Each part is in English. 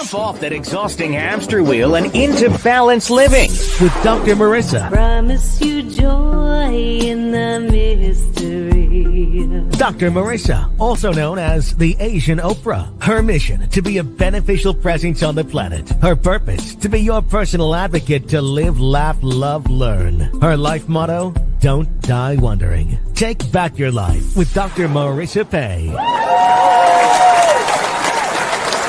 Jump off that exhausting hamster wheel and into balanced living with Dr. Marissa. Promise you joy in the mystery. Dr. Marissa, also known as the Asian Oprah. Her mission, to be a beneficial presence on the planet. Her purpose, to be your personal advocate to live, laugh, love, learn. Her life motto, don't die wondering. Take back your life with Dr. Marissa Pay.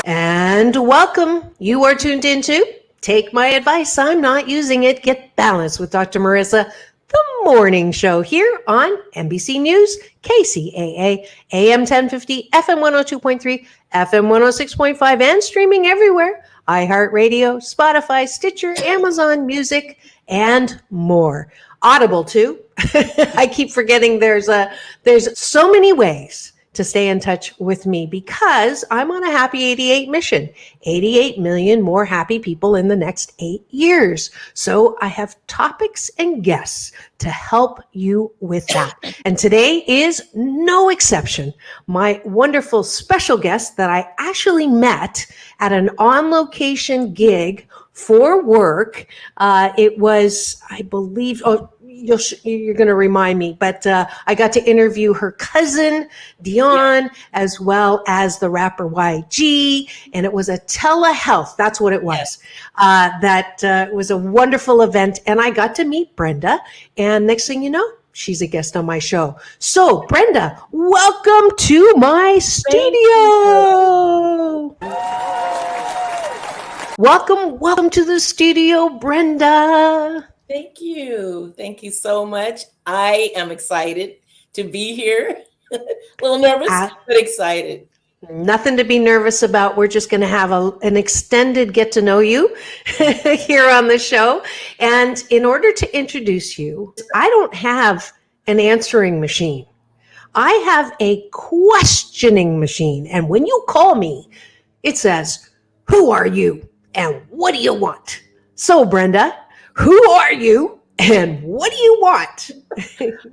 And welcome. You are tuned into Take My Advice. I'm not using it. Get balanced with Dr. Marissa, the morning show here on NBC News, KCAA, AM 1050, FM 102.3, FM 106.5, and streaming everywhere. iHeartRadio, Spotify, Stitcher, Amazon Music, and more. Audible too. I keep forgetting there's so many ways to stay in touch with me because I'm on a Happy 88 mission. 88 million more happy people in the next 8 years. So I have topics and guests to help you with that. And today is no exception. My wonderful special guest that I actually met at an on-location gig for work. It was, I believe, you're going to remind me, but I got to interview her cousin, Dion, as well as the rapper YG, and it was a telehealth. That's what it was. That was a wonderful event, and I got to meet Brenda, and next thing you know, she's a guest on my show. So, Brenda, welcome to my studio. Welcome to the studio, Brenda. Thank you. Thank you so much. I am excited to be here. A little nervous, but excited. Nothing to be nervous about. We're just going to have an extended get to know you here on the show. And in order to introduce you, I don't have an answering machine. I have a questioning machine. And when you call me, it says, "Who are you and what do you want?" So, Brenda, who are you and what do you want?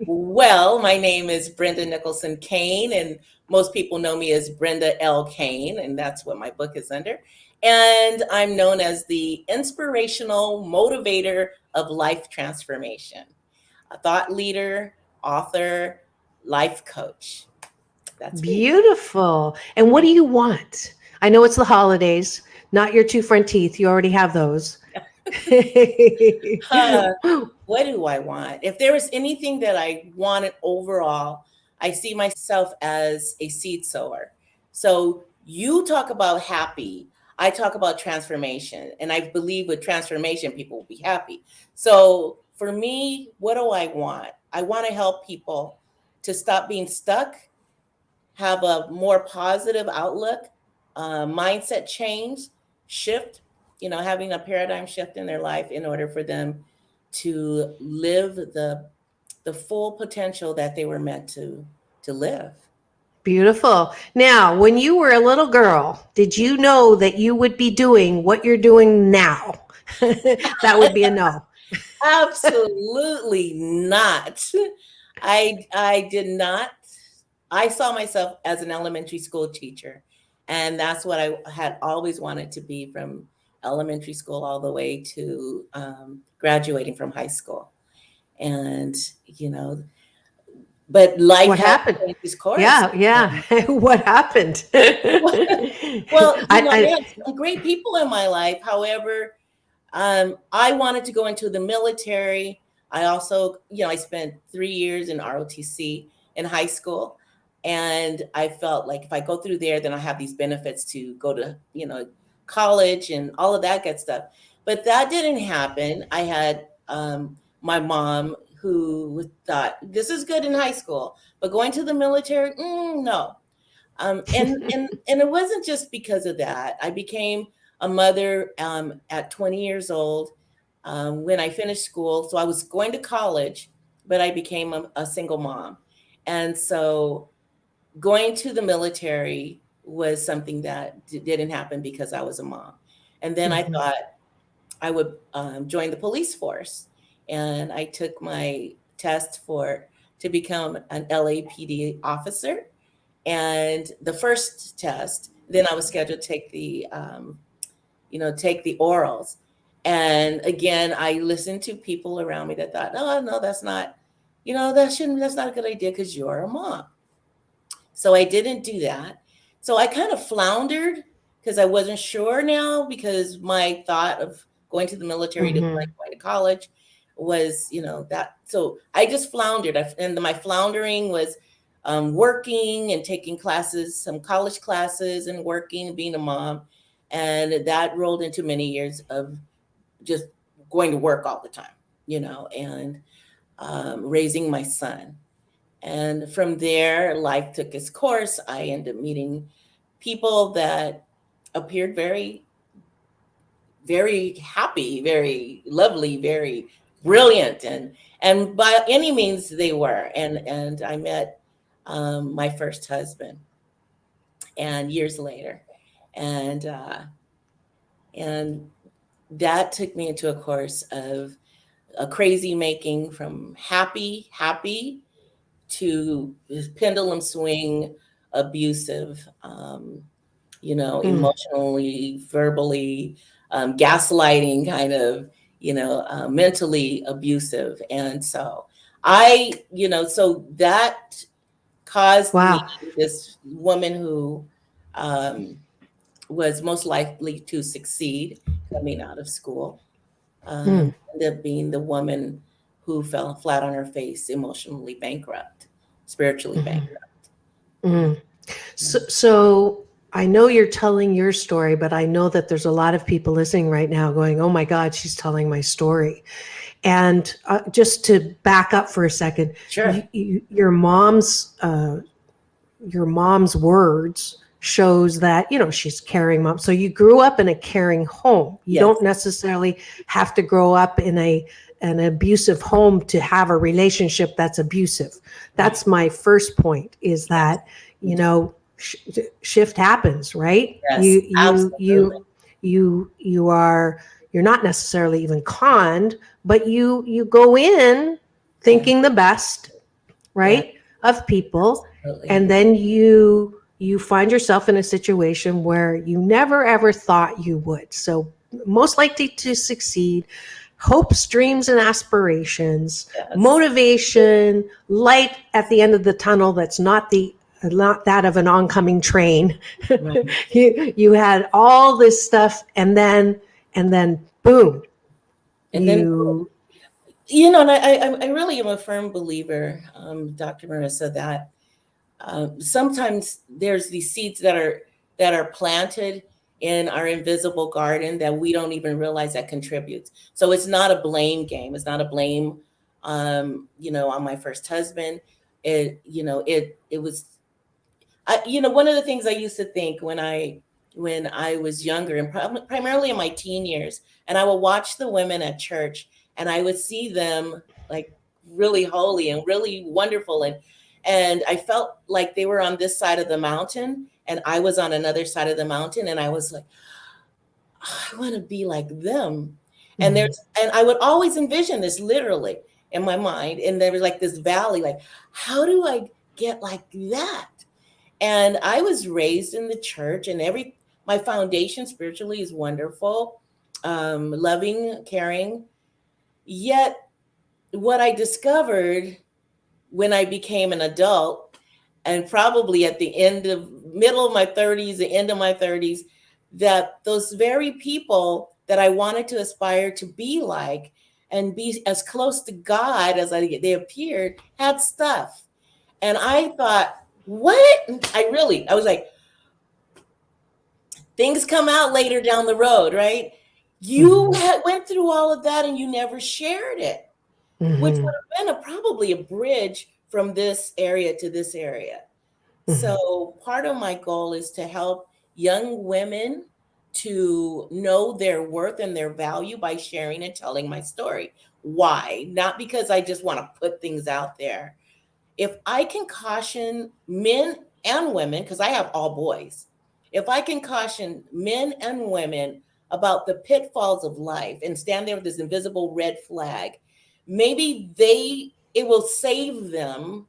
Well, my name is Brenda Nickelson-Cain, and most people know me as Brenda L. Cain, and that's what my book is under. And I'm known as the inspirational motivator of life transformation, a thought leader, author, life coach. That's beautiful. And what do you want? I know it's the holidays, not your two front teeth. You already have those. What do I want? If there was anything that I wanted overall, I see myself as a seed sower. So you talk about happy, I talk about transformation. And I believe with transformation, people will be happy. So for me, what do I want? I want to help people to stop being stuck, have a more positive outlook, mindset change, shift, having a paradigm shift in their life in order for them to live the full potential that they were meant to live. Beautiful. Now, when you were a little girl, did you know that you would be doing what you're doing now? That would be a no. Absolutely not. I did not. I saw myself as an elementary school teacher, and that's what I had always wanted to be from elementary school all the way to graduating from high school. And, but life what happened? This course. Yeah. What happened? Well, I had some great people in my life. However, I wanted to go into the military. I also, I spent 3 years in ROTC in high school. And I felt like if I go through there, then I have these benefits to go to, college and all of that good stuff. But that didn't happen. I had my mom who thought this is good in high school, but going to the military, no. And it wasn't just because of that. I became a mother at 20 years old when I finished school. So I was going to college, but I became a single mom. And so going to the military was something that didn't happen because I was a mom. And then I thought I would join the police force. And I took my test to become an LAPD officer. And the first test, then I was scheduled to take the take the orals. And again, I listened to people around me that thought, no, that's not, that's not a good idea because you're a mom. So I didn't do that. So I kind of floundered because I wasn't sure now, because my thought of going to the military to like going to college was, that. So I just floundered. And my floundering was working and taking classes, some college classes, and working, being a mom. And that rolled into many years of just going to work all the time, and raising my son. And from there, life took its course. I ended up meeting people that appeared very, very happy, very lovely, very brilliant, and by any means they were. And I met my first husband, and years later, and that took me into a course of a crazy making, from happy to pendulum swing, abusive, emotionally, verbally, gaslighting, kind of, mentally abusive. And so so that caused me, this woman who was most likely to succeed coming out of school, ended up being the woman who fell flat on her face, emotionally bankrupt, spiritually bankrupt. So I know you're telling your story, but I know that there's a lot of people listening right now going, oh my God, she's telling my story. And just to back up for a second, Sure. Your mom's words shows that, she's caring mom. So you grew up in a caring home. You don't necessarily have to grow up in an abusive home to have a relationship that's abusive. That's my first point, is that, shift happens, right? Yes, You're not necessarily even conned, but you go in thinking the best, right, of people. Absolutely. And then you find yourself in a situation where you never ever thought you would. So most likely to succeed, hopes, dreams, and aspirations, motivation, light at the end of the tunnel that's not that of an oncoming train. Right. you had all this stuff, and then boom. And then, and I really am a firm believer, Dr. Marissa, that sometimes there's these seeds that are planted in our invisible garden that we don't even realize that contributes. So it's not a blame game. It's not a blame, on my first husband. It was, one of the things I used to think when I was younger, and primarily in my teen years, and I would watch the women at church, and I would see them like really holy and really wonderful, and I felt like they were on this side of the mountain and I was on another side of the mountain, and I was like, I want to be like them. And and I would always envision this literally in my mind, and there was like this valley, like, how do I get like that? And I was raised in the church, and my foundation spiritually is wonderful, loving, caring. Yet what I discovered when I became an adult, and probably at the middle of my 30s, the end of my 30s, that those very people that I wanted to aspire to be like and be as close to God as they appeared had stuff. And I thought, what? I was like, things come out later down the road, right? You went through all of that and you never shared it, which would have been probably a bridge from this area to this area. So part of my goal is to help young women to know their worth and their value by sharing and telling my story. Why? Not because I just want to put things out there. If I can caution men and women, because I have all boys, if I can caution men and women about the pitfalls of life and stand there with this invisible red flag, maybe it will save them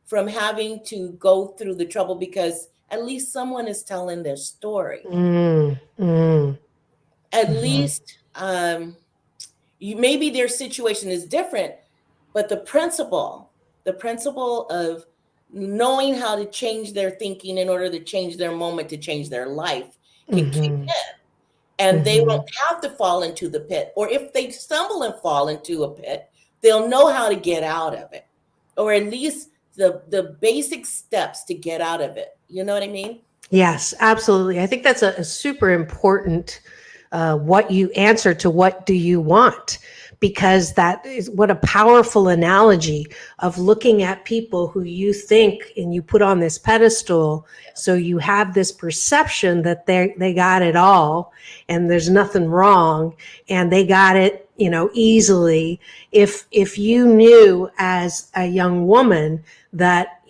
from having to go through the trouble, because at least someone is telling their story. at least maybe their situation is different, but the principle of knowing how to change their thinking in order to change their moment, to change their life, can kick in. And they won't have to fall into the pit. Or if they stumble and fall into a pit, they'll know how to get out of it. Or at least the basic steps to get out of it. You know what I mean? Yes, absolutely. I think that's a super important what you answer to what do you want, because that is what a powerful analogy of looking at people who you think and you put on this pedestal. So you have this perception that they got it all and there's nothing wrong and they got it, easily. If you knew as a young woman that,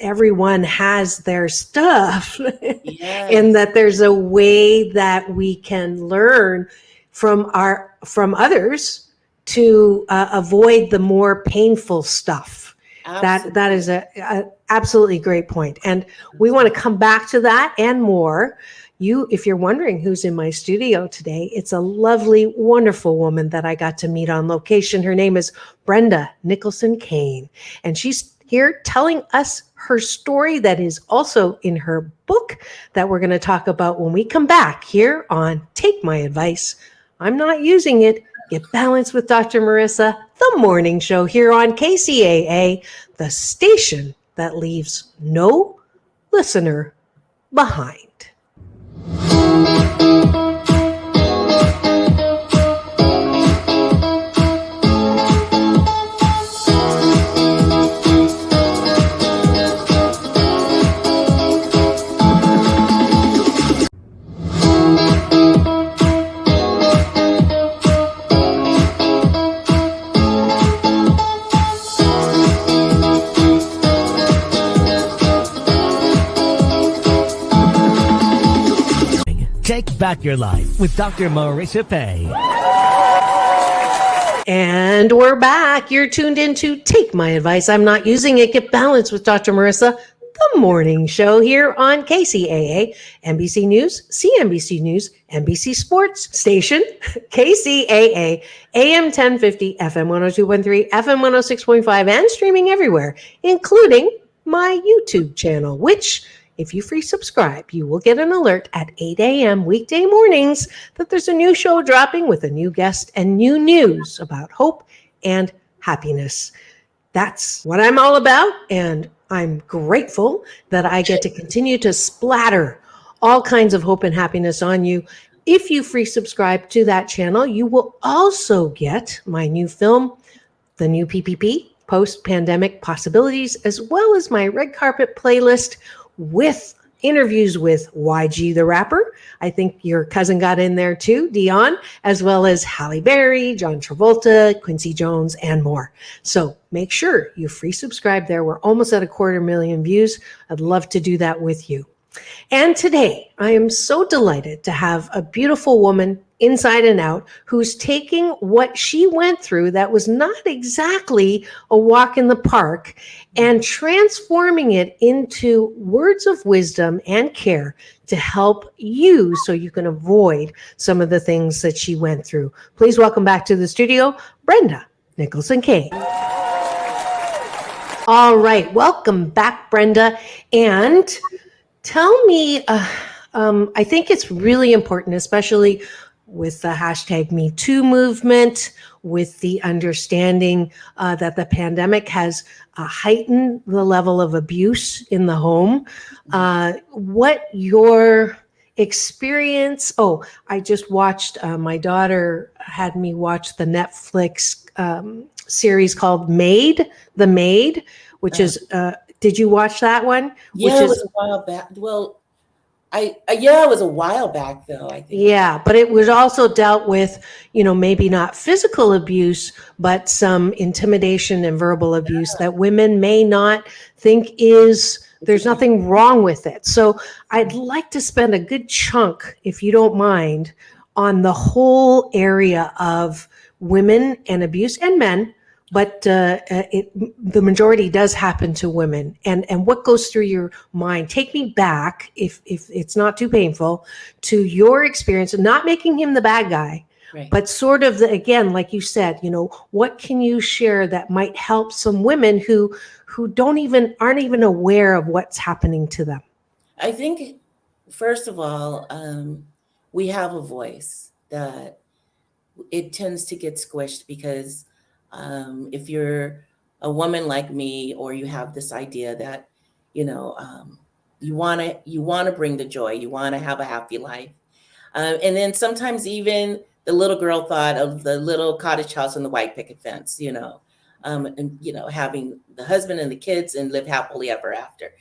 everyone has their stuff and that there's a way that we can learn from others to avoid the more painful stuff. Absolutely. That is a absolutely great point. And we want to come back to that and more. If you're wondering who's in my studio today, it's a lovely, wonderful woman that I got to meet on location. Her name is Brenda Nickelson-Cain, and she's here telling us her story that is also in her book that we're going to talk about when we come back here on Take My Advice. I'm Not Using It. Get Balanced with Dr. Marissa, the morning show here on KCAA, the station that leaves no listener behind. Take back your life with Dr. Marissa Pay. And we're back. You're tuned in to Take My Advice. I'm Not Using It. Get Balanced with Dr. Marissa, the morning show here on KCAA, NBC News, CNBC News, NBC Sports Station, KCAA, AM 1050, FM 102.3, FM 106.5, and streaming everywhere, including my YouTube channel, which, if you free subscribe, you will get an alert at 8 a.m. weekday mornings that there's a new show dropping with a new guest and new news about hope and happiness. That's what I'm all about, and I'm grateful that I get to continue to splatter all kinds of hope and happiness on you. If you free subscribe to that channel, you will also get my new film, the new PPP, Post-Pandemic Possibilities, as well as my red carpet playlist with interviews with YG the rapper. I think your cousin got in there too, Dion, as well as Halle Berry, John Travolta, Quincy Jones, and more. So make sure you free subscribe there. We're almost at 250,000 views. I'd love to do that with you. And today, I am so delighted to have a beautiful woman inside and out who's taking what she went through that was not exactly a walk in the park and transforming it into words of wisdom and care to help you so you can avoid some of the things that she went through. Please welcome back to the studio, Brenda Nickelson-Cain. All right, welcome back, Brenda. And tell me, I think it's really important, especially with the hashtag Me Too movement, with the understanding that the pandemic has heightened the level of abuse in the home. What your experience? Oh, I just watched, my daughter had me watch the Netflix series called The Maid, which is, did you watch that one? Yeah, it was a while back. Well, it was a while back though, I think. Yeah, but it was also dealt with, maybe not physical abuse, but some intimidation and verbal abuse that women may not think there's nothing wrong with it. So I'd like to spend a good chunk, if you don't mind, on the whole area of women and abuse and men but the majority does happen to women. And what goes through your mind? Take me back, if it's not too painful, to your experience of not making him the bad guy, Right. but sort of again, like you said, what can you share that might help some women who aren't even aware of what's happening to them? I think, first of all, we have a voice that it tends to get squished because if you're a woman like me, or you have this idea that, you want to bring the joy, you want to have a happy life, and then sometimes even the little girl thought of the little cottage house and the white picket fence, and having the husband and the kids and live happily ever after,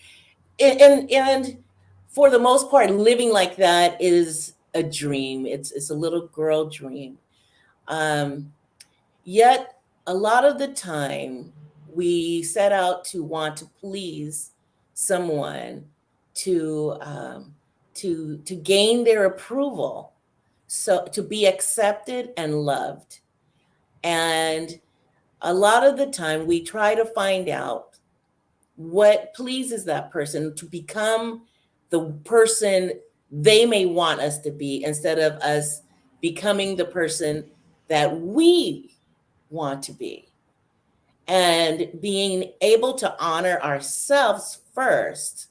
and for the most part, living like that is a dream. It's a little girl dream. Yet a lot of the time we set out to want to please someone, to gain their approval, so to be accepted and loved. And a lot of the time we try to find out what pleases that person to become the person they may want us to be, instead of us becoming the person that we want to be, and being able to honor ourselves first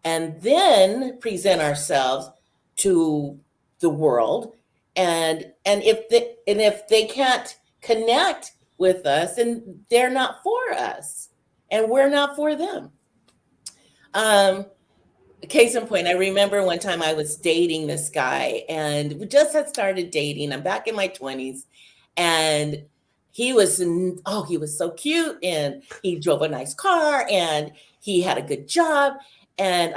and then present ourselves to the world. And if they can't connect with us, then they're not for us and we're not for them. Case in point, I remember one time I was dating this guy, and we just had started dating. I'm back in my 20s, and he was so cute, and he drove a nice car, and he had a good job. And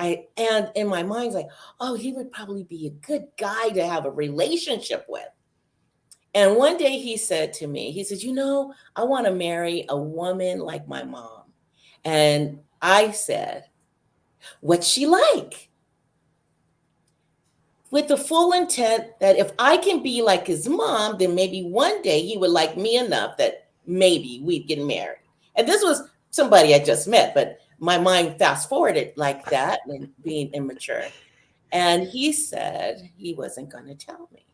in my mind's like, oh, he would probably be a good guy to have a relationship with. And one day he said to me, he says, I want to marry a woman like my mom. And I said, what's she like? With the full intent that if I can be like his mom, then maybe one day he would like me enough that maybe we'd get married. And this was somebody I just met, but my mind fast forwarded like that, and being immature. And he said he wasn't going to tell me.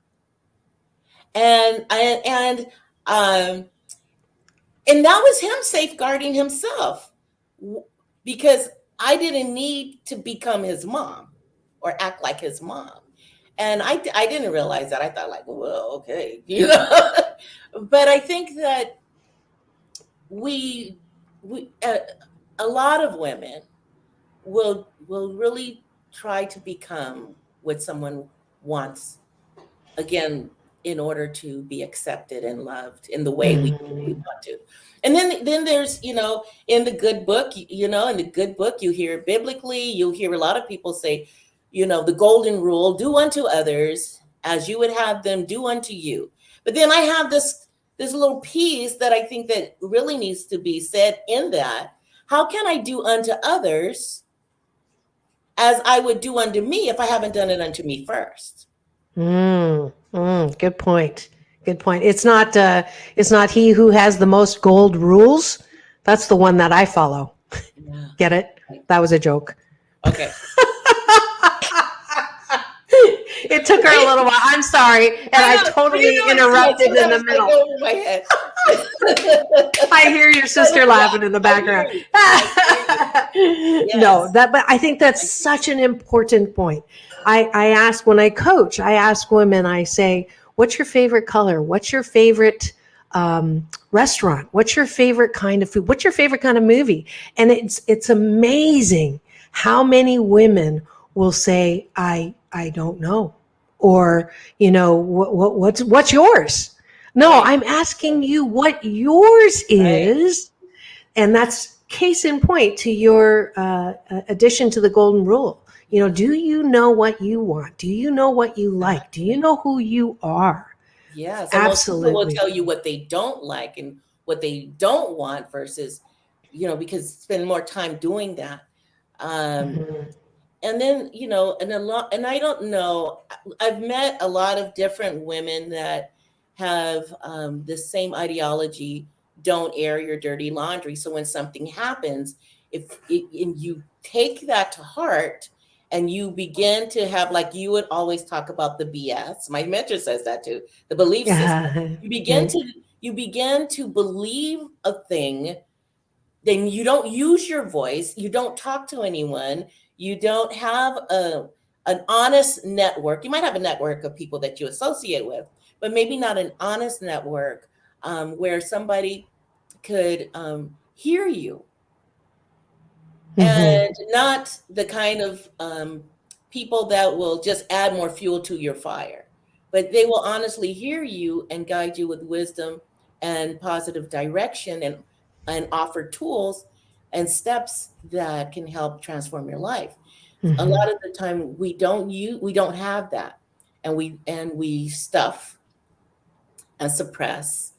And that was him safeguarding himself, because I didn't need to become his mom or act like his mom. And I didn't realize that. I thought like, well, okay, But I think that we a lot of women will really try to become what someone wants, again, in order to be accepted and loved in the way we want to. And then there's, in the good book, in the good book, you hear biblically, you'll hear a lot of people say, the golden rule, do unto others as you would have them do unto you. But then I have this little piece that I think that really needs to be said in that. How can I do unto others as I would do unto me if I haven't done it unto me first? Good point. Good point. It's not he who has the most gold rules. That's the one that I follow. Yeah. Get it? That was a joke. Okay. It took her a little while. I'm sorry. And I totally interrupted in the middle. Over my head. I hear your sister laughing in the background. Yes. No, but I think that's such an important point. I ask when I coach, I ask women, I say, what's your favorite color? What's your favorite restaurant? What's your favorite kind of food? What's your favorite kind of movie? And it's amazing how many women will say, I don't know. Or, what's yours? No, Right. I'm asking you what yours is. Right. And that's case in point to your addition to the golden rule. Do you know what you want? Do you know what you like? Do you know who you are? Yes. Absolutely. Most people will tell you what they don't like and what they don't want versus, because spend more time doing that. And then, and I don't know, I've met a lot of different women that have the same ideology don't air your dirty laundry. So when something happens, and you take that to heart and you begin to have, like you would always talk about the BS. My mentor says that too, the belief system. You begin to believe a thing, then you don't use your voice, you don't talk to anyone, you don't have an honest network. You might have a network of people that you associate with, but maybe not an honest network where somebody could hear you. And not the kind of people that will just add more fuel to your fire, but they will honestly hear you and guide you with wisdom and positive direction, and offer tools and steps that can help transform your life. A lot of the time we don't have that, and we stuff and suppress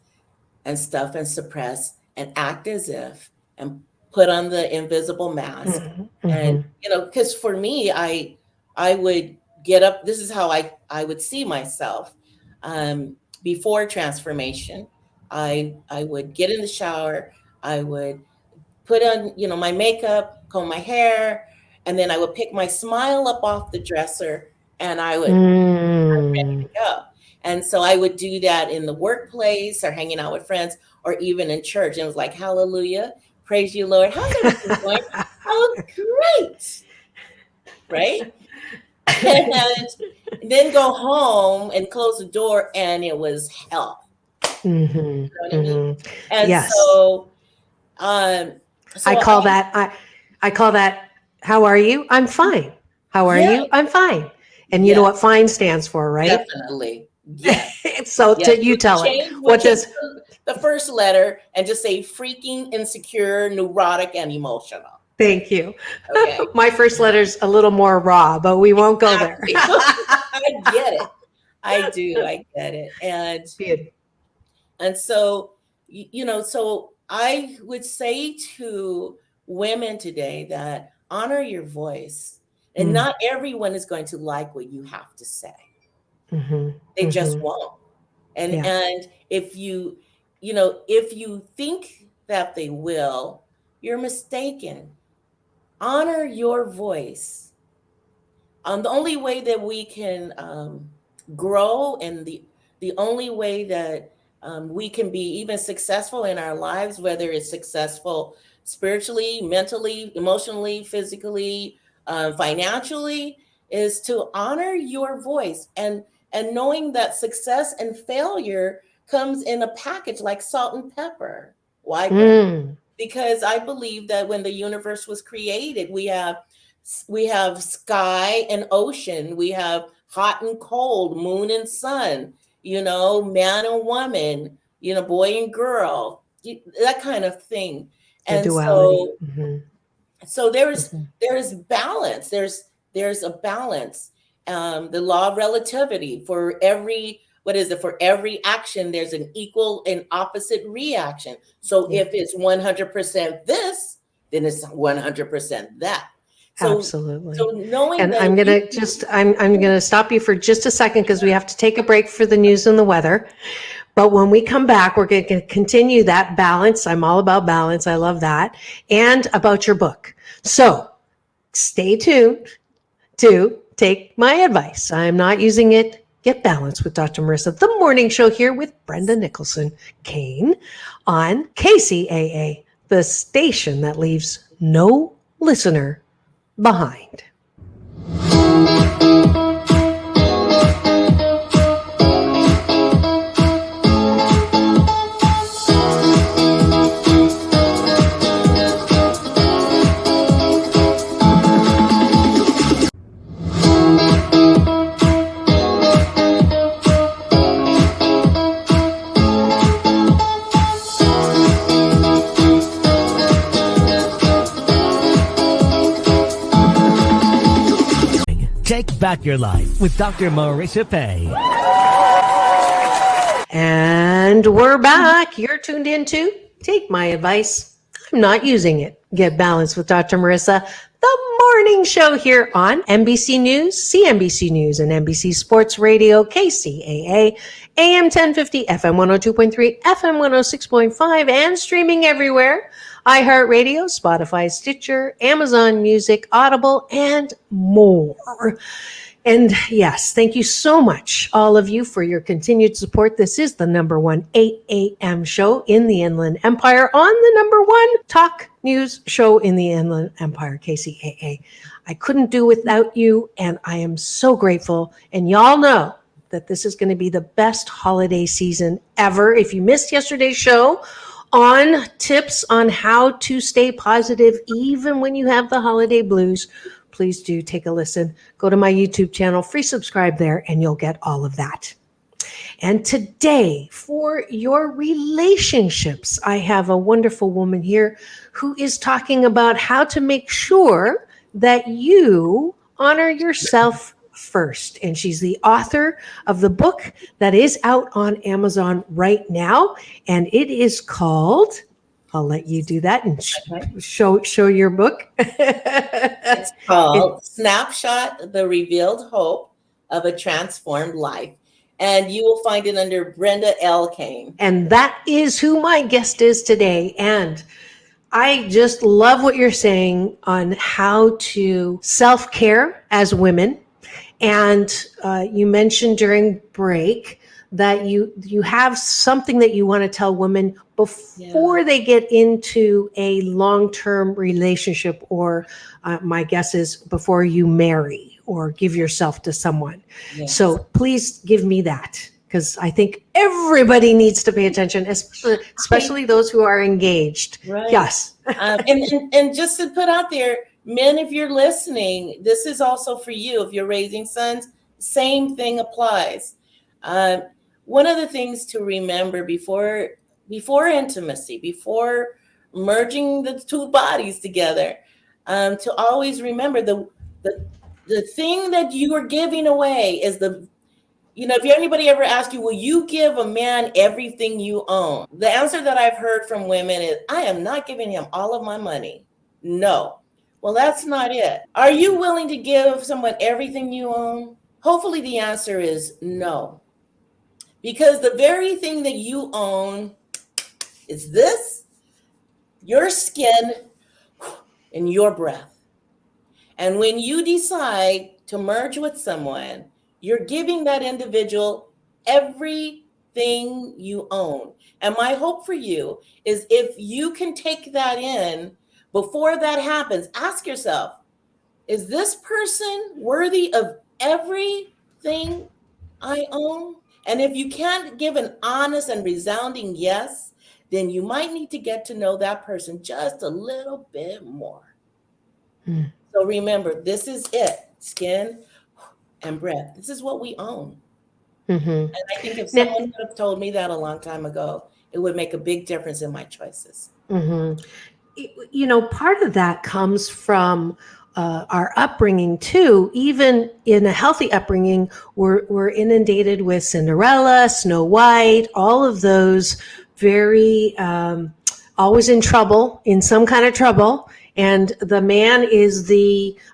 and stuff and suppress and act as if and put on the invisible mask. And because for me, I would get up. This is how I would see myself before transformation. I would get in the shower. I would put on my makeup, comb my hair, and then I would pick my smile up off the dresser, and I would I'm ready to go. And so I would do that in the workplace or hanging out with friends or even in church. And it was like, hallelujah. Praise you, Lord. How's everything going? Oh, great. Right? And then go home and close the door, and it was hell. You know what I mean? And yes. so I call that, how are you? I'm fine. How are you? I'm fine. And you know what fine stands for, right? Definitely. Yes. So you tell it. What does the first letter and just say freaking, insecure, neurotic, and emotional. Thank you. Okay. My first letter's a little more raw, but we won't go there. I get it. I do. I get it. And so, so I would say to women today that honor your voice, and not everyone is going to like what you have to say. They just won't. And if you think that they will, you're mistaken. Honor your voice. The only way that we can grow, and the only way that we can be even successful in our lives, whether it's successful spiritually, mentally, emotionally, physically, financially, is to honor your voice, and knowing that success and failure comes in a package like salt and pepper. Why? Because I believe that when the universe was created, we have sky and ocean, we have hot and cold, moon and sun, man and woman, boy and girl, that kind of thing. And so there is balance. There's a balance. The law of relativity, for every action, there's an equal and opposite reaction. So if it's 100% this, then it's 100% that. So, absolutely. So knowing and that I'm gonna stop you for just a second, because we have to take a break for the news and the weather. But when we come back, we're going to continue that balance. I'm all about balance. I love that. And about your book. So stay tuned to Take My Advice. I'm not using it. Get Balanced with Dr. Marissa, the morning show here with Brenda Nickelson-Cain on KCAA, the station that leaves no listener behind. Take back your life with Dr. Marissa Pay. And we're back. You're tuned into Take My Advice. I'm not using it. Get Balanced with Dr. Marissa, the morning show here on NBC News, CNBC News, and NBC Sports Radio, KCAA, AM 1050, FM 102.3, FM 106.5, and streaming everywhere. iHeartRadio, Spotify, Stitcher, Amazon Music, Audible, and more. And yes, thank you so much, all of you, for your continued support. This is the number one 8 a.m. show in the Inland Empire on the number one talk news show in the Inland Empire, KCAA. I couldn't do without you, and I am so grateful. And y'all know that this is going to be the best holiday season ever. If you missed yesterday's show on tips on how to stay positive even when you have the holiday blues, please do take a listen. Go to my YouTube channel, free subscribe there, and you'll get all of that. And today, for your relationships, I have a wonderful woman here who is talking about how to make sure that you honor yourself first. And she's the author of the book that is out on Amazon right now. And it is called, I'll let you do that and show your book. It's called Snapshot The Revealed Hope of a Transformed Life. And you will find it under Brenda Nickelson-Cain. And that is who my guest is today. And I just love what you're saying on how to self-care as women. And you mentioned during break that you have something that you want to tell women before they get into a long-term relationship, or my guess is before you marry or give yourself to someone. Yes. So please give me that, because I think everybody needs to pay attention, especially those who are engaged. Right. Yes. And just to put out there, men, if you're listening, this is also for you. If you're raising sons, same thing applies. One of the things to remember before intimacy, before merging the two bodies together, to always remember the thing that you are giving away is if anybody ever asks you, will you give a man everything you own? The answer that I've heard from women is, I am not giving him all of my money. No. Well, that's not it. Are you willing to give someone everything you own? Hopefully the answer is no. Because the very thing that you own is this, your skin and your breath. And when you decide to merge with someone, you're giving that individual everything you own. And my hope for you is, if you can take that in before that happens, ask yourself, is this person worthy of everything I own? And if you can't give an honest and resounding yes, then you might need to get to know that person just a little bit more. So remember, this is it, skin and breath. This is what we own. Mm-hmm. And I think if someone would have told me that a long time ago, it would make a big difference in my choices. Mm-hmm. Part of that comes from our upbringing too. Even in a healthy upbringing, we're inundated with Cinderella, Snow White, all of those very always in trouble, in some kind of trouble. And the man is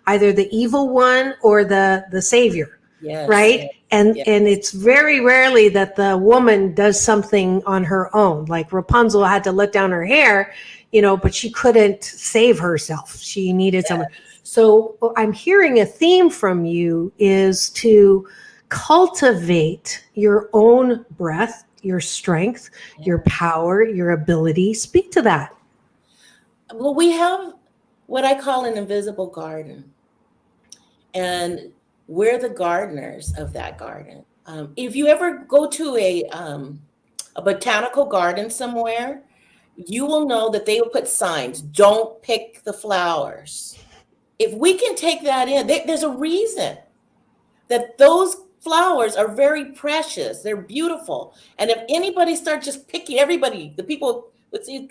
either the evil one or the savior, right? Yes, and it's very rarely that the woman does something on her own. Like Rapunzel had to let down her hair, but she couldn't save herself. She needed someone. So I'm hearing a theme from you is to cultivate your own breath, your strength, your power, your ability. Speak to that. Well, we have what I call an invisible garden, and we're the gardeners of that garden. If you ever go to a botanical garden somewhere, you will know that they will put signs, don't pick the flowers. If we can take that in, there's a reason that those flowers are very precious. They're beautiful. And if anybody starts just picking everybody, the people would see,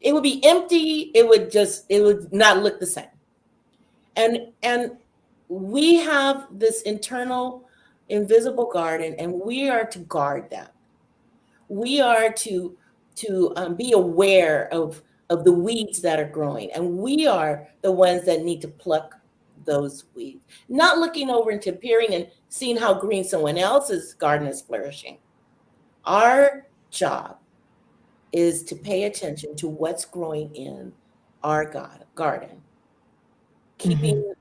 it would be empty. It would not look the same. And we have this internal invisible garden, and we are to guard that. We are to be aware of the weeds that are growing, and we are the ones that need to pluck those weeds, not looking over into peering and seeing how green someone else's garden is flourishing. Our job is to pay attention to what's growing in our garden, keeping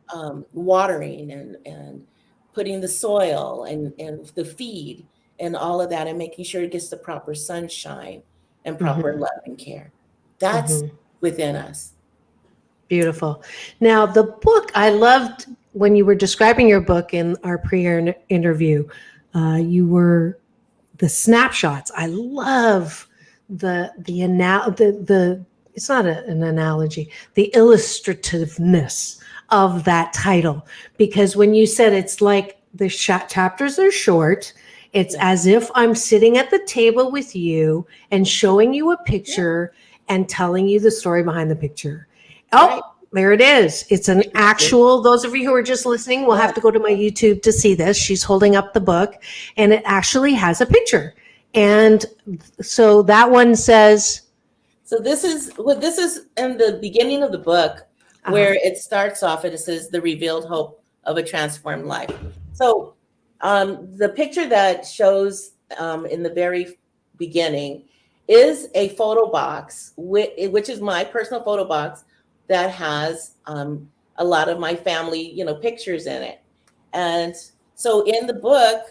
watering and putting the soil and the feed and all of that, and making sure it gets the proper sunshine and proper love and care. That's within us. Beautiful. Now, the book, I loved when you were describing your book in our pre-interview, you were the snapshots. I love the it's not an analogy, the illustrativeness of that title, because when you said it's like the chapters are short, it's as if I'm sitting at the table with you and showing you a picture and telling you the story behind the picture. Oh, there it is. It's an actual, those of you who are just listening will have to go to my YouTube to see this. She's holding up the book and it actually has a picture. And so that one says. So this is in the beginning of the book where it starts off and it says the revealed hope of a transformed life. So the picture that shows in the very beginning is a photo box, which is my personal photo box that has a lot of my family, pictures in it. And so in the book,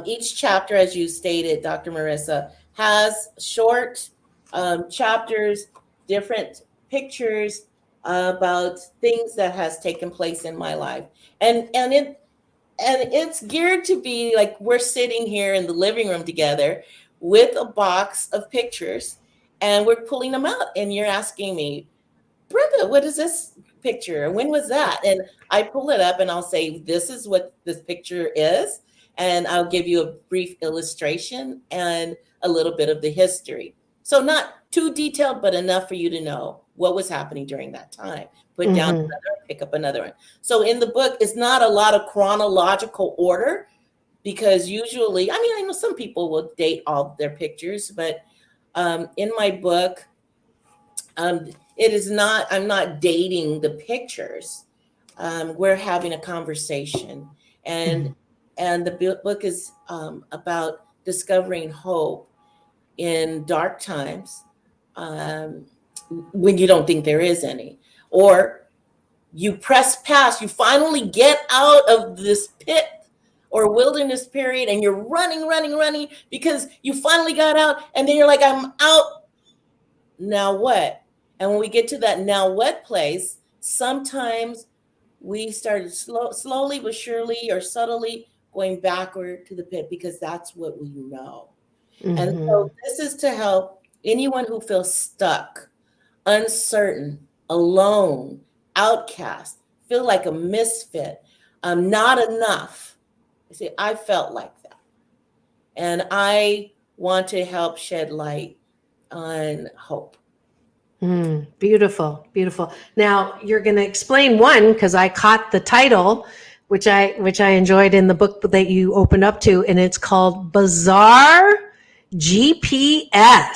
each chapter, as you stated, Dr. Marissa, has short chapters, different pictures about things that has taken place in my life. And it's geared to be like we're sitting here in the living room together with a box of pictures and we're pulling them out. And you're asking me, Brenda, what is this picture? When was that? And I pull it up and I'll say, this is what this picture is. And I'll give you a brief illustration and a little bit of the history. So not too detailed, but enough for you to know what was happening during that time. Put down another, pick up another one. So in the book, it's not a lot of chronological order because usually, I know some people will date all their pictures, but in my book, it is not, I'm not dating the pictures. We're having a conversation and the book is about discovering hope in dark times when you don't think there is any, or you press past, you finally get out of this pit or wilderness period and you're running because you finally got out and then you're like, I'm out. Now what? And when we get to that now what place, sometimes we started slowly but surely or subtly going backward to the pit because that's what we know. And so this is to help anyone who feels stuck, uncertain, alone, outcast, feel like a misfit, not enough. You see, I felt like that. And I want to help shed light on hope. Beautiful, beautiful. Now you're going to explain one because I caught the title, which I enjoyed in the book that you opened up to, and it's called Bizarre GPS.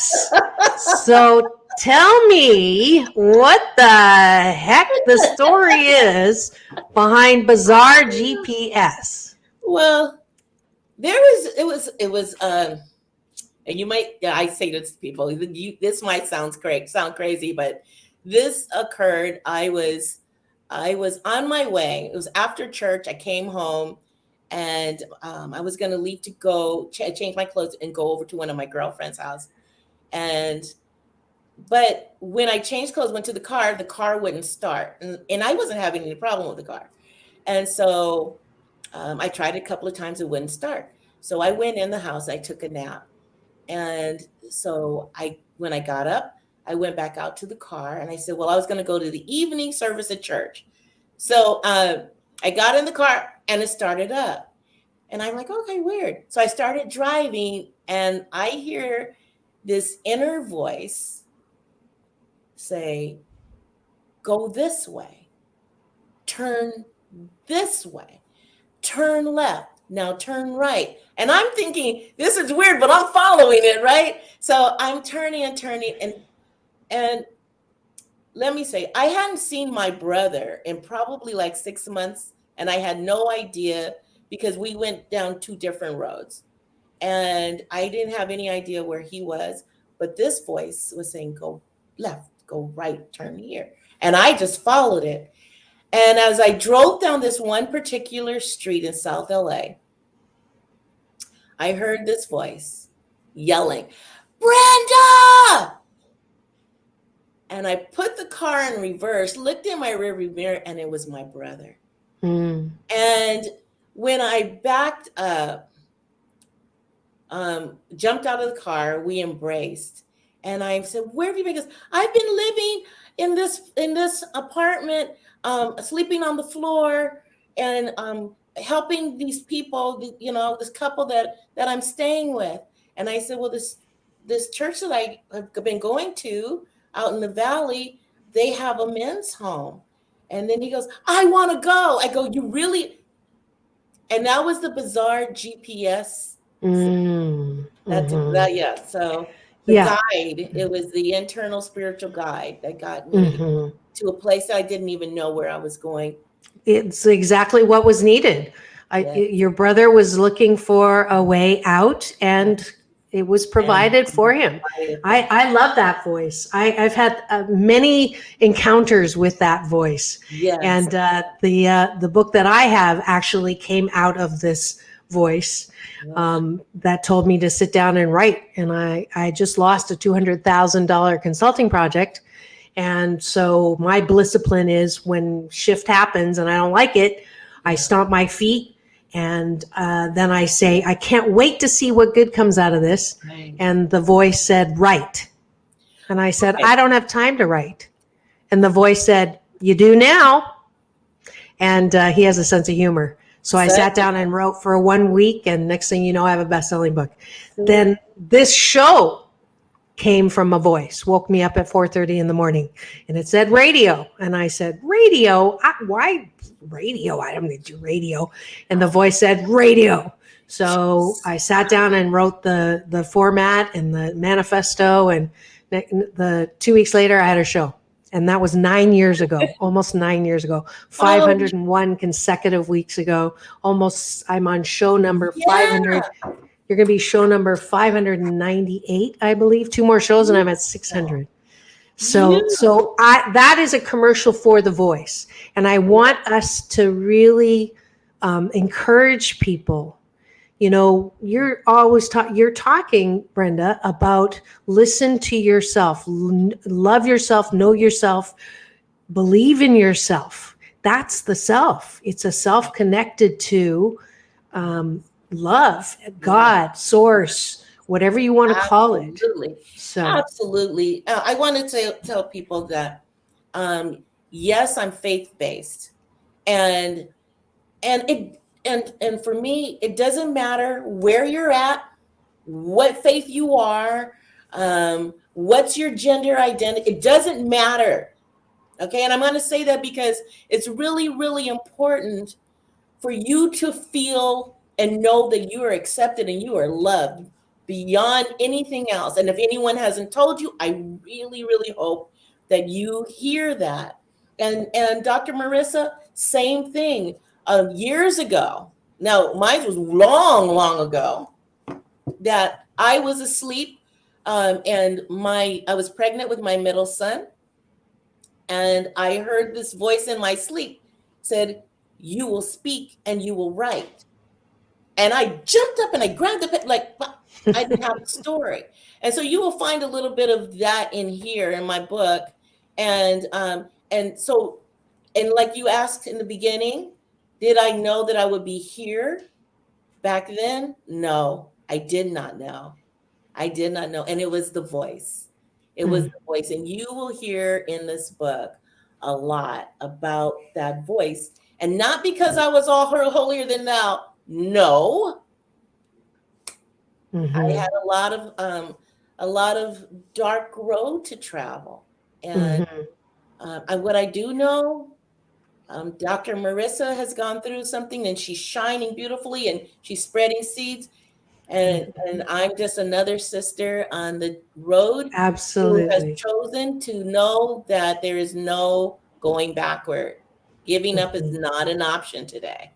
So tell me what the heck the story is behind Bizarre GPS. Well, it was and you might, I say this to people, this might sound crazy, but this occurred. I was on my way. It was after church. I came home and I was going to leave to go change my clothes and go over to one of my girlfriend's house. But when I changed clothes, went to the car wouldn't start. And I wasn't having any problem with the car. And so I tried it a couple of times. It wouldn't start. So I went in the house. I took a nap. And so when I got up, I went back out to the car and I said, well, I was going to go to the evening service at church. So I got in the car and it started up. And I'm like, okay, weird. So I started driving and I hear this inner voice say, go this way, turn this way, turn left. Now turn right. And I'm thinking, this is weird, but I'm following it, right? So I'm turning and let me say, I hadn't seen my brother in probably like 6 months, and I had no idea because we went down two different roads, and I didn't have any idea where he was. But this voice was saying, "Go left, go right, turn here," and I just followed it. And as I drove down this one particular street in South LA, I heard this voice yelling, "Brenda!" And I put the car in reverse, looked in my rearview mirror, and it was my brother. Mm. And when I backed up, jumped out of the car, we embraced. And I said, "Where have you been?" Because I've been living in this apartment, sleeping on the floor, and helping these people, this couple that I'm staying with. And I said, "Well, this church that I have been going to out in the valley, they have a men's home." And then he goes, "I want to go." I go, "You really?" And that was the bizarre GPS. That's that, yeah. So the guide, it was the internal spiritual guide that got me to a place I didn't even know where I was going. It's exactly what was needed. Your brother was looking for a way out, and it was provided for him. I love that voice. I've had many encounters with that voice. Yes. And the book that I have actually came out of this voice that told me to sit down and write. And I just lost a $200,000 consulting project. And so my discipline is when shift happens and I don't like it, I stomp my feet. And then I say, "I can't wait to see what good comes out of this." Right. And the voice said, "Write." And I said, "I don't have time to write." And the voice said, "You do now." And he has a sense of humor. So I sat down and wrote for 1 week. And next thing you know, I have a best-selling book. Then this show came from a voice, woke me up at 4:30 in the morning, and it said radio. And I said, "Radio? Why radio? I don't need to do radio." And the voice said radio. So I sat down and wrote the format and the manifesto, and the 2 weeks later I had a show. And that was 9 years ago, almost 9 years ago, 501 consecutive weeks ago. I'm on show number 500. You're going to be show number 598, I believe. 2 more shows and I'm at 600. So that is a commercial for the voice. And I want us to really encourage people. You're always you're talking, Brenda, about listen to yourself, love yourself, know yourself, believe in yourself. That's the self. It's a self connected to love, God, source, whatever you want to call it. Absolutely. I wanted to tell people that, yes, I'm faith-based, and for me, it doesn't matter where you're at, what faith you are, what's your gender identity. It doesn't matter. Okay. And I'm going to say that because it's really, really important for you to feel and know that you are accepted and you are loved beyond anything else. And if anyone hasn't told you, I really, really hope that you hear that. And Dr. Marissa, same thing. Years ago, now mine was long ago, that I was asleep, and I was pregnant with my middle son, and I heard this voice in my sleep said, "You will speak and you will write." And I jumped up and I grabbed the pen, like I didn't have a story. And so you will find a little bit of that in here in my book. And like you asked in the beginning, did I know that I would be here back then? No, I did not know. And it was the voice. It was the voice. And you will hear in this book a lot about that voice. And not because I was all holier than thou. No. I had a lot of dark road to travel. And what I do know, Dr. Marissa has gone through something, and she's shining beautifully and she's spreading seeds. And I'm just another sister on the road who has Absolutely. chosen to know that there is no going backward. Giving up is not an option today.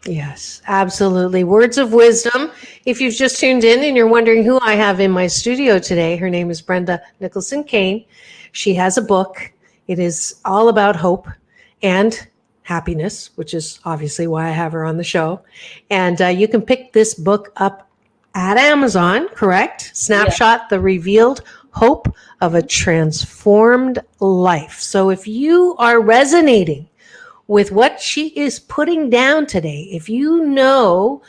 Yes, absolutely. Words of wisdom. If you've just tuned in and you're wondering who I have in my studio today, her name is Brenda Nickelson-Cain. She has a book. It is all about hope and happiness, which is obviously why I have her on the show. And you can pick this book up at Amazon, correct? Snapshot The Revealed Hope of a Transformed Life. So if you are resonating with what she is putting down today, if you know,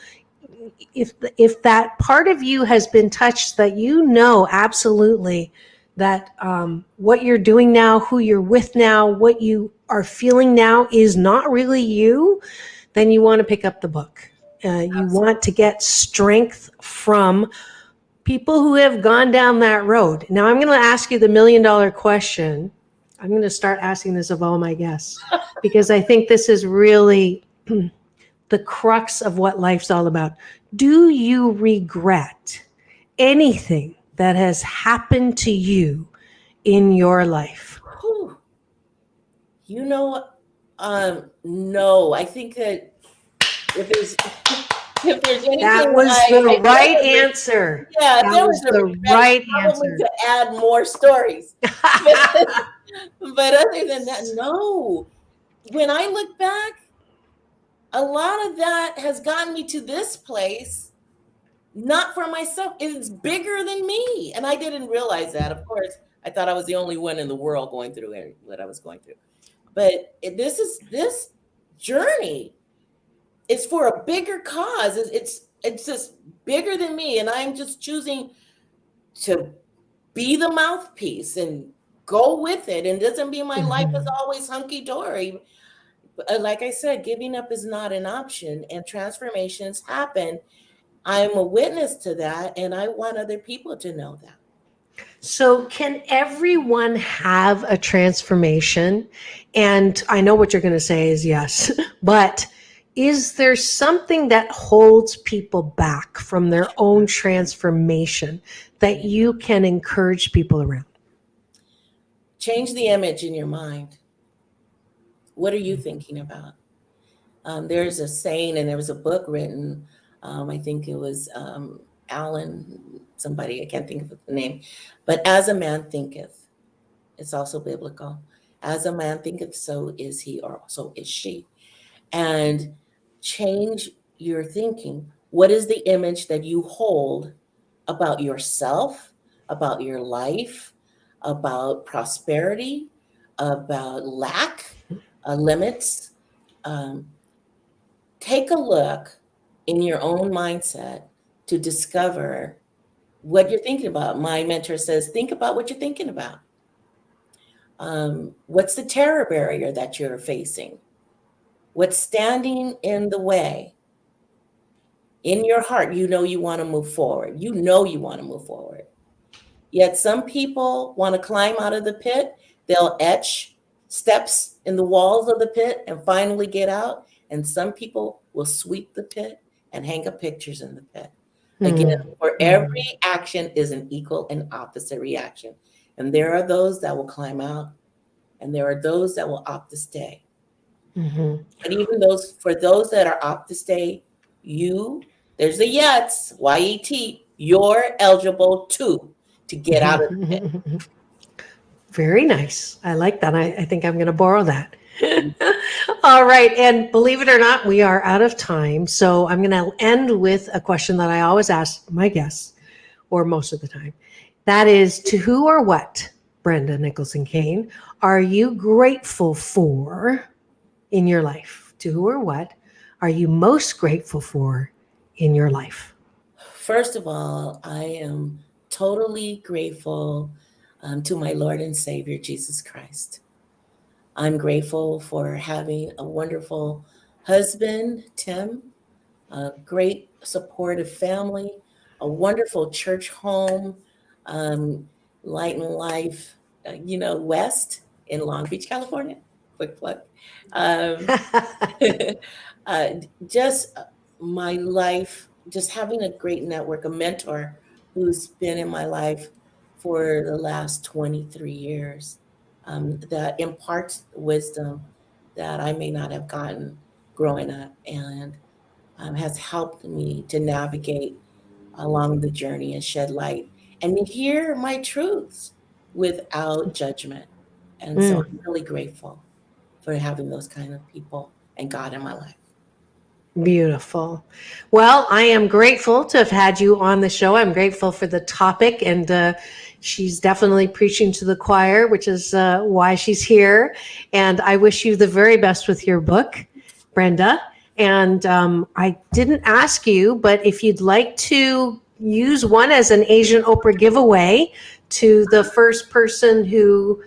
if that part of you has been touched, that you know absolutely that what you're doing now, who you're with now, what you are feeling now is not really you, then you want to pick up the book. You want to get strength from people who have gone down that road. Now, I'm going to ask you the $1 million question. I'm going to start asking this of all my guests because I think this is really the crux of what life's all about. Do you regret anything that has happened to you in your life? Whew. You know, no. I think that if there's anything That was the right answer. Yeah, that there was was the right probably answer. to add more stories. But other than that, no. When I look back, a lot of that has gotten me to this place, not for myself. It's bigger than me. And I didn't realize that. Of course, I thought I was the only one in the world going through what I was going through. But this journey is for a bigger cause. It's just bigger than me. And I'm just choosing to be the mouthpiece and go with it. And doesn't mean my life is always hunky-dory. Like I said, giving up is not an option, and transformations happen. I'm a witness to that, and I want other people to know that. So, can everyone have a transformation? And I know what you're going to say is yes, but is there something that holds people back from their own transformation that you can encourage people around? Change the image in your mind. What are you thinking about? There's a saying, and there was a book written, I think it was Alan, somebody, I can't think of the name, but as a man thinketh, it's also biblical. As a man thinketh, so is he, or so is she. And change your thinking. What is the image that you hold about yourself, about your life, about prosperity, about lack, limits? Take a look in your own mindset to discover what you're thinking about. My mentor says, think about what you're thinking about. What's the terror barrier that you're facing? What's standing in the way? In your heart, you know you want to move forward. You know you want to move forward. Yet some people want to climb out of the pit. They'll etch steps in the walls of the pit and finally get out. And some people will sweep the pit and hang up pictures in the pit. Again, for every action is an equal and opposite reaction. And there are those that will climb out, and there are those that will opt to stay. But even for those that are opt to stay, there's a yes, Y-E-T, you're eligible to get out of the pit. Very nice. I like that. I think I'm going to borrow that. All right. And believe it or not, we are out of time. So I'm going to end with a question that I always ask my guests, or most of the time. That is, to who or what, Brenda Nickelson-Cain, are you grateful for in your life? To who or what are you most grateful for in your life? First of all, I am totally grateful to my Lord and Savior, Jesus Christ. I'm grateful for having a wonderful husband, Tim, a great supportive family, a wonderful church home, Light and Life, West in Long Beach, California. Quick plug. Just my life just having a great network, a mentor who's been in my life for the last 23 years, that imparts wisdom that I may not have gotten growing up, and has helped me to navigate along the journey and shed light and hear my truths without judgment. And so I'm really grateful for having those kind of people and God in my life. Beautiful. Well, I am grateful to have had you on the show. I'm grateful for the topic, and she's definitely preaching to the choir, which is why she's here. And I wish you the very best with your book, Brenda. And I didn't ask you, but if you'd like to use one as an Asian Oprah giveaway to the first person who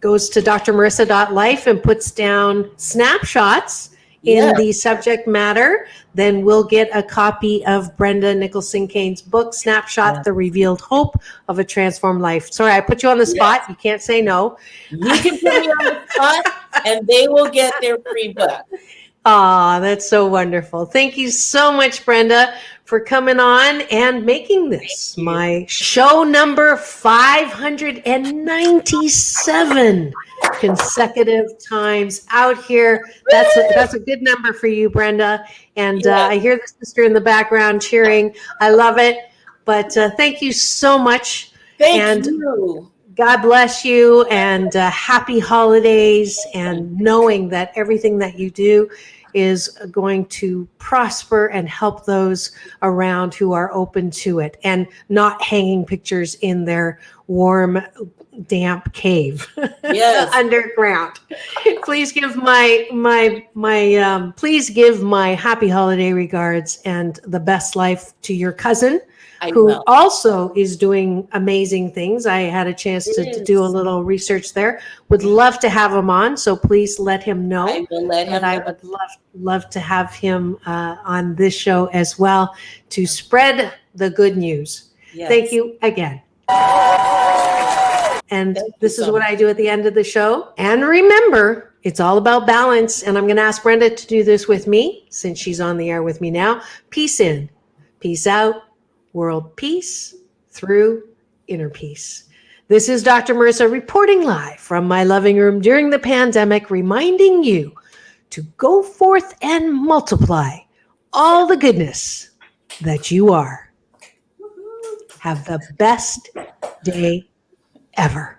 goes to drmarissa.life and puts down snapshots in the subject matter, then we'll get a copy of Brenda Nickelson-Cain's book, Snapshot The Revealed Hope of a Transformed Life. Sorry, I put you on the spot. You can't say no. You can put me on the spot, and they will get their free book. Ah, that's so wonderful. Thank you so much, Brenda, for coming on and making this my show number 597 consecutive times out here. That's a good number for you, Brenda. And I hear the sister in the background cheering. I love it. But thank you so much. Thank you. God bless you, and happy holidays, and knowing that everything that you do is going to prosper and help those around who are open to it, and not hanging pictures in their warm, damp cave underground. Please give please give my happy holiday regards and the best life to your cousin, who also is doing amazing things. I had a chance to do a little research there. Would love to have him on, so please let him know. I will let him know. I would love to have him on this show as well to spread the good news. Yes. Thank you again. And this is what I do at the end of the show. And remember, it's all about balance. And I'm going to ask Brenda to do this with me, since she's on the air with me now. Peace in, peace out. World peace through inner peace. This is Dr. Marissa reporting live from my living room during the pandemic, reminding you to go forth and multiply all the goodness that you are. Have the best day ever.